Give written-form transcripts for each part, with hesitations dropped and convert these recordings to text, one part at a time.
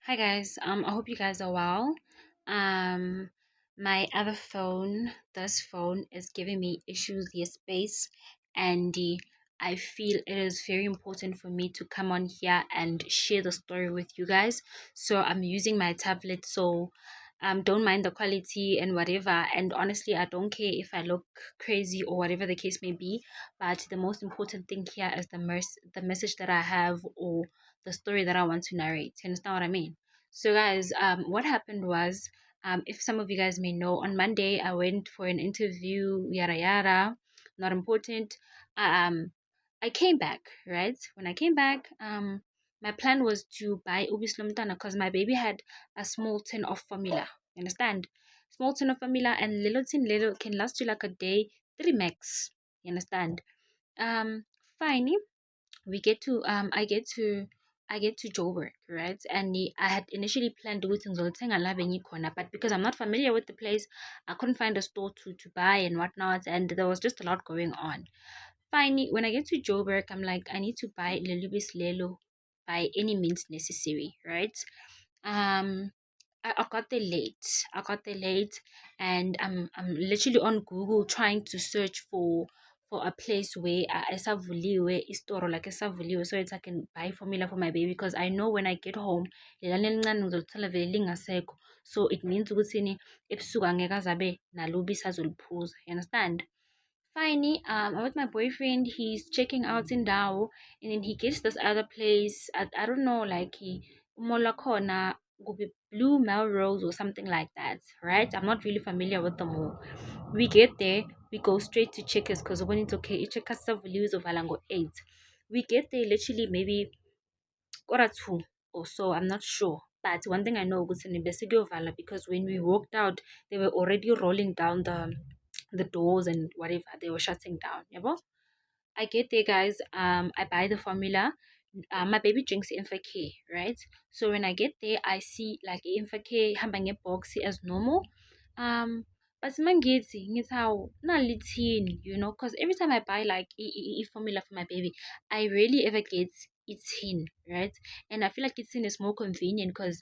Hi guys, I hope you guys are well. Um, my other phone, this phone is giving me issues here, space, and I feel it is very important for me to come on here and share the story with you guys. So I'm using my tablet, so don't mind the quality and whatever. And honestly, I don't care if I look crazy or whatever the case may be. But the most important thing here is the message that I have or the story that I want to narrate. You understand what I mean? So, guys, what happened was, if some of you guys may know, on Monday I went for an interview, yada yada, not important. Um, I came back, right? When I came back, my plan was to buy ubis lomtana because my baby had a small tin of formula. You understand? Small tin of formula and little tin little can last you like a day, three max. You understand? Um, Fine, we get to I get to Joburg, right? And I had initially planned to go to Zoltenga Labengi Corner, but because I'm not familiar with the place, I couldn't find a store to buy and whatnot, and there was just a lot going on. Finally, when I get to Joburg, I'm like, I need to buy Lelubis Lelo by any means necessary, right? Um, I got there late. I got there late, and I'm literally on Google trying to search for a place where esavuliwe istoro like esavuliwe so it's I can buy formula for my baby because I know when I get home lela elincane ngizolithola vele lingasekho, so it means ukuthini ebusuku angeke azabe nalubisi azoliphuza. You understand? Finally, I'm with my boyfriend. He's checking out in Dao, and then he gets this other place. I don't know, like Mola Kona, Gubi Blue Melrose or something like that, right? I'm not really familiar with the mall. We get there, we go straight to Checkers because when it's okay, it's Checkers values of Alango 8. We get there literally maybe quarter two or so, I'm not sure. But one thing I know was in Vala because when we walked out, they were already rolling down the doors and whatever they were shutting down. Yeah, I get there, guys. I buy the formula. My baby drinks Infa-K, right? So when I get there, I see like Infa-K hambang box as normal. Um, but mangithi ngithi how na lithin, because every time I buy like formula for my baby, I rarely ever get its in, right? And I feel like its in is more convenient because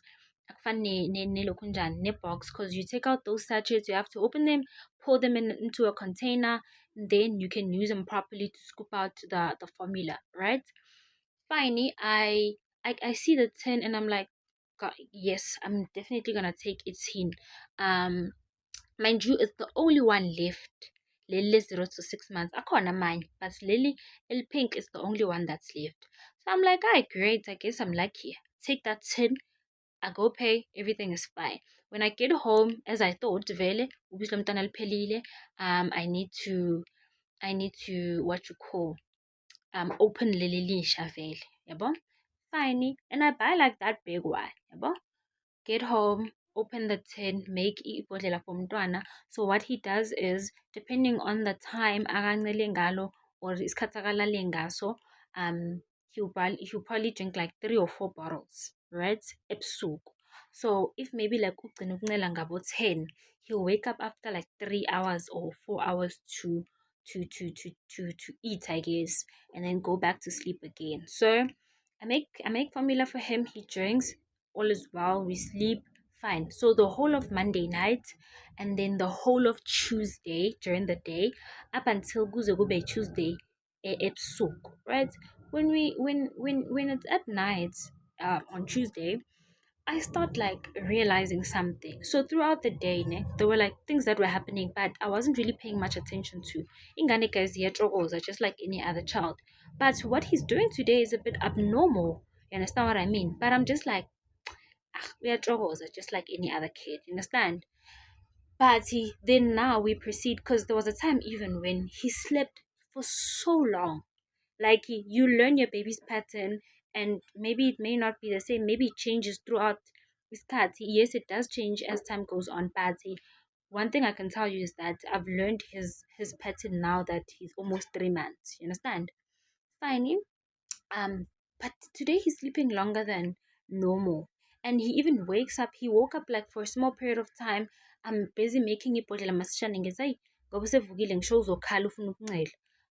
akufani ne box because you take out those sachets, you have to open them, pour them into a container, then you can use them properly to scoop out the formula, right? Finally, I see the tin and I'm like, God, yes, I'm definitely gonna take its tin. Um, Mind you, it's the only one left. Lily 0 to 6 months. Akhona mine, but Lily El Pink is the only one that's left. So I'm like, ah, great. I guess I'm lucky. Take that tin. I go pay. Everything is fine. When I get home, as I thought, vele ubisi lomntwana liphelile. I need to what you call open leli lisha vele, yabo. Fine, and I buy like that big one, yabo. Get home, open the tin, make ibhodlela for mntwana. So what he does is, depending on the time akancele ngalo or isikhathi akalale ngaso, he'll probably drink like 3 or 4 bottles, right? Ebusuku. So if maybe like ugcina ukuncela ngabo 10, he'll wake up after like 3 hours or 4 hours to eat, I guess, and then go back to sleep again. So I make formula for him. He drinks, all is well, we sleep fine. So the whole of Monday night and then the whole of Tuesday during the day up until kuze kube Tuesday ebusuku, right? When it's at night, on Tuesday, I start like realizing something. So throughout the day, there were like things that were happening, but I wasn't really paying much attention to. Ingane guys are just like any other child. But what he's doing today is a bit abnormal. You understand what I mean? But I'm just like, we are just like any other kid. You understand? But then now we proceed because there was a time even when he slept for so long. Like you learn your baby's pattern, and maybe it may not be the same. Maybe it changes throughout his cat. Yes, it does change as time goes on. But one thing I can tell you is that I've learned his pattern now that he's almost 3 months. You understand? Fine. Um, but today he's sleeping longer than normal. And he even wakes up. He woke up like for a small period of time. I'm busy making ibhodlela masishane ngithi hayi ngoba usevukile ngisho uzokhala ufuna ukuncela.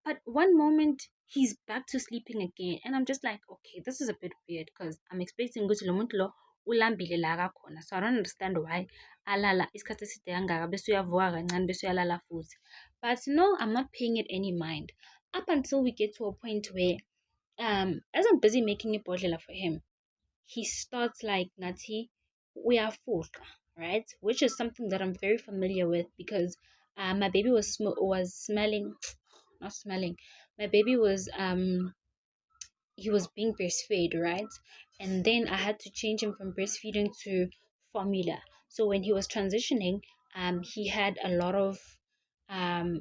But one moment he's back to sleeping again. And I'm just like, okay, this is a bit weird because I'm expecting ukuthi lo muntu lo ulambile la akakhona, so I don't understand why alala isikhathi eside kangaka bese uyavuka kancane bese uyalala futhi. But no, I'm not paying it any mind up until we get to a point where as I'm busy making ibhodlela for him, he starts like ngathi uyafuqa, right? Which is something that I'm very familiar with because my baby was smelling, not smelling. My baby was he was being breastfed, right? And then I had to change him from breastfeeding to formula. So when he was transitioning, he had a lot of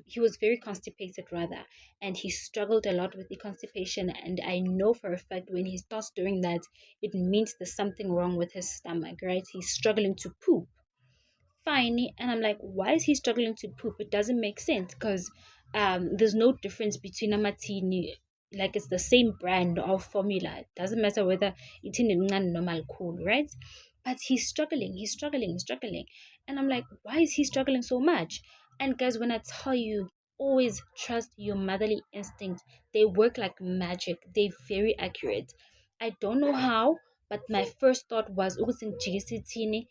he was very constipated rather, and he struggled a lot with the constipation. And I know for a fact when he starts doing that, it means there's something wrong with his stomach, right? He's struggling to poop. Fine, and I'm like, why is he struggling to poop? It doesn't make sense because there's no difference between a martini, like it's the same brand of formula. It doesn't matter whether it's in a normal cool, right? But he's struggling, and I'm like, why is he struggling so much? And guys, when I tell you, always trust your motherly instincts. They work like magic. They're very accurate. I don't know how, but my first thought was ukuthi ngijikise ithini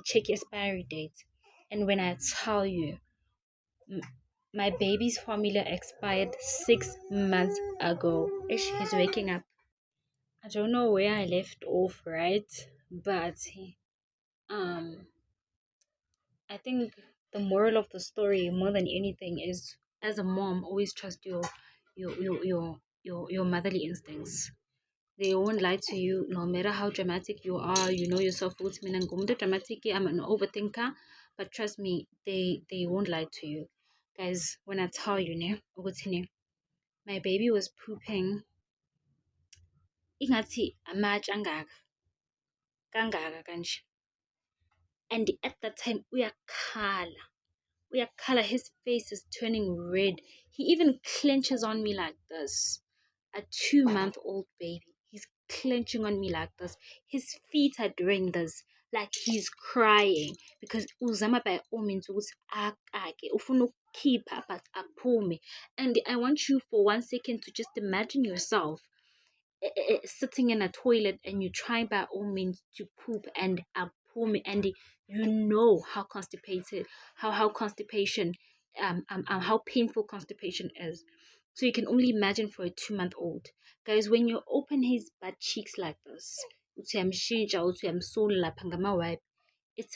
check expiry date. And when I tell you, my baby's formula expired 6 months ago. Ish, he's waking up. I don't know where I left off, right? But um, I think the moral of the story, more than anything, is as a mom, always trust your motherly instincts. They won't lie to you no matter how dramatic you are. You know yourself. Dramatic, I'm an overthinker, but trust me, they won't lie to you. Guys, when I tell you, my baby was pooping ingathi amatshi kangaka kanje. And at that time, uyakhala, his face is turning red. He even clenches on me like this. A 2-month-old baby. He's clenching on me like this. His feet are doing this. Like he's crying. Because uzama by all means ukuthi akake. Ufuna ukukhipha but aphume. And I want you for 1 second to just imagine yourself sitting in a toilet and you try by all means to poop and pull and you know how constipated how constipation how painful constipation is, so you can only imagine for a 2-month-old. Guys, when you open his butt cheeks like this, it's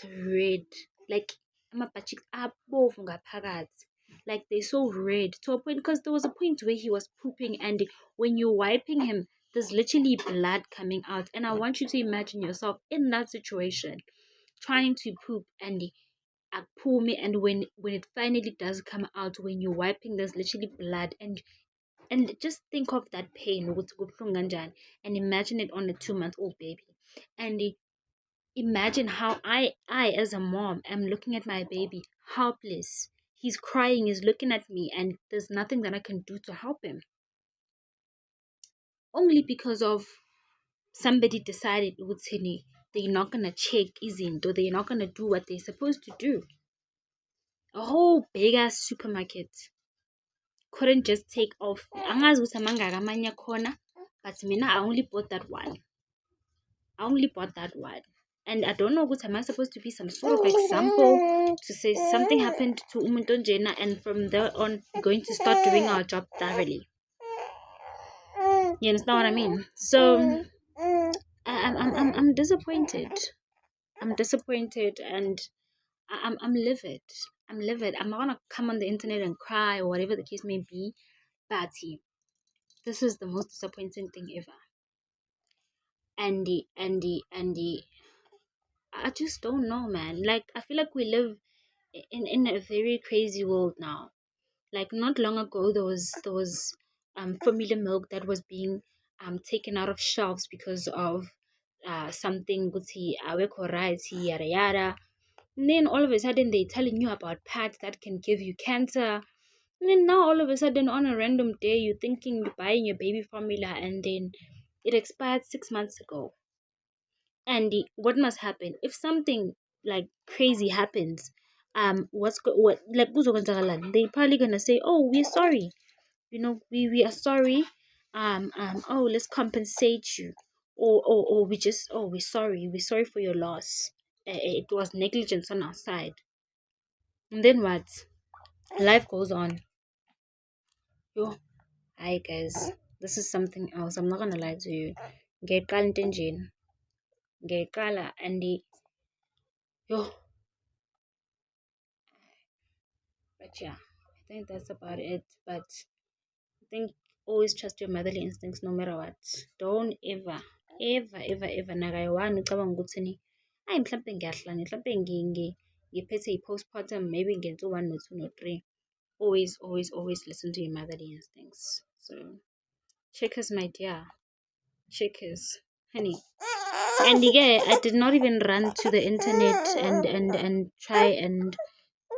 red, like ama-butt cheeks abovu ngaphakathi, like they're so red to a point because there was a point where he was pooping and when you're wiping him there's literally blood coming out. And I want you to imagine yourself in that situation trying to poop and pull me, and when it finally does come out, when you're wiping there's literally blood, and just think of that pain and imagine it on a 2-month-old baby. And imagine how I as a mom am looking at my baby helpless. He's crying, he's looking at me, and there's nothing that I can do to help him, only because of somebody decided they're not gonna check izinto, they're not gonna do what they're supposed to do. A whole big ass supermarket couldn't just take off. Angazi ukuthi amangaka amanye akhona, but mina I only bought that one. And I don't know what am I supposed to be some sort of example to say something happened to umuntu onjena, and from there on we're going to start doing our job thoroughly. You understand what I mean? So I'm disappointed. I'm disappointed and I'm livid. I'm livid. I'm not gonna come on the internet and cry or whatever the case may be. But this is the most disappointing thing ever. Andy, I just don't know, man. Like I feel like we live in a very crazy world now. Like not long ago there was formula milk that was being taken out of shelves because of something guti aweko right yada yada. And then all of a sudden they're telling you about pads that can give you cancer. And then now all of a sudden on a random day you're thinking you're buying your baby formula and then it expired 6 months ago. And what must happen if something like crazy happens? What like they're probably gonna say, oh, we're sorry, we are sorry, oh, let's compensate you, or we just, oh, we're sorry for your loss. It was negligence on our side. And then what? Life goes on. Yo, hi guys. This is something else. I'm not gonna lie to you. Ngiyaqala into enjeni. Ngiyaqala and yo, but yeah, I think that's about it. But I think always trust your motherly instincts no matter what. Don't ever nakayiwani ucabanga ukuthi ni hayi mhlampe ngiyahlanya mhlampe ngiphethe i-postpartum maybe ngenze u-1 no-2 no-3. Always listen to your motherly instincts. So checkers, my dear. Checkers. Honey. And yeah, I did not even run to the internet and try and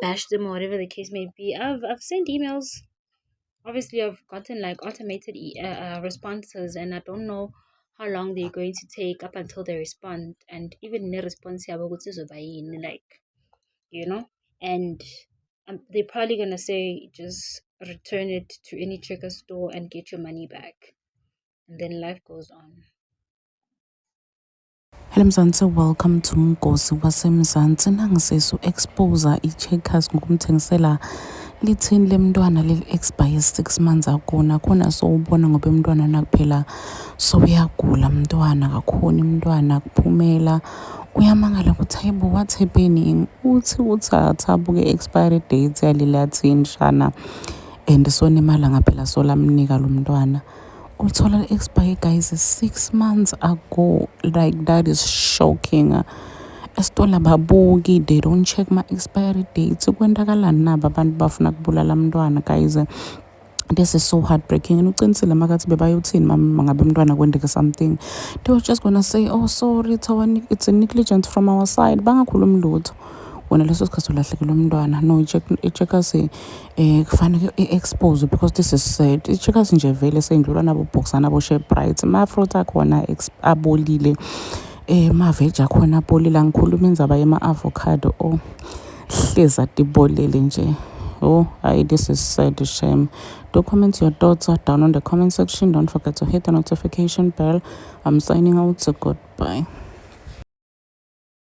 bash them or whatever the case may be. I've sent emails. Obviously, I've gotten like automated responses, and I don't know how long they're going to take up until they respond. And even the response, like, you know, and they're probably gonna say just return it to any trigger store and get your money back, and then life goes on. Hello Mzansi, welcome to Mgosi waseMzansi. Nangisesu exposer i-Checkers ngokumthengisela lithini lemntwana leli-expire 6 months akuna khona sowubona ngoba umntwana nakuphela sowuyagula mntwana kakhona umntwana kuphumela uyamangala ukuthi hayibo what's happening uthi athabuke expiry date yalilathini shana and sonemalanga phela solamnika lo mntwana. Uthola expire guys 6 months ago. Like that is shocking. Esitolo ababuki, they don't check my expiry dates. Kwendakalani nabo abantu bafuna kubulala mntwana guys. This is so heartbreaking. And uqinisile makathi bebayothini mama ngabe mntwana kwendeke something. They were just gonna say, oh sorry, it's a negligence from our side. Bangakhulumi lutho. Wena leso sikhathi ulahlekelwe umntwana. No, i-Checkers kufanele i-expose because this is sad. I-Checkers nje vele seyindlula nabo boxana nabo Shoprite. Ma-fruit akhona abolile. Ma-veg akhona abolile. Angikhuluma indzaba yema-avocado. Oh, hleza tibolele nje. Oh, this is sad, shame. Do comment your thoughts down on the comment section. Don't forget to hit the notification bell. I'm signing out, so goodbye.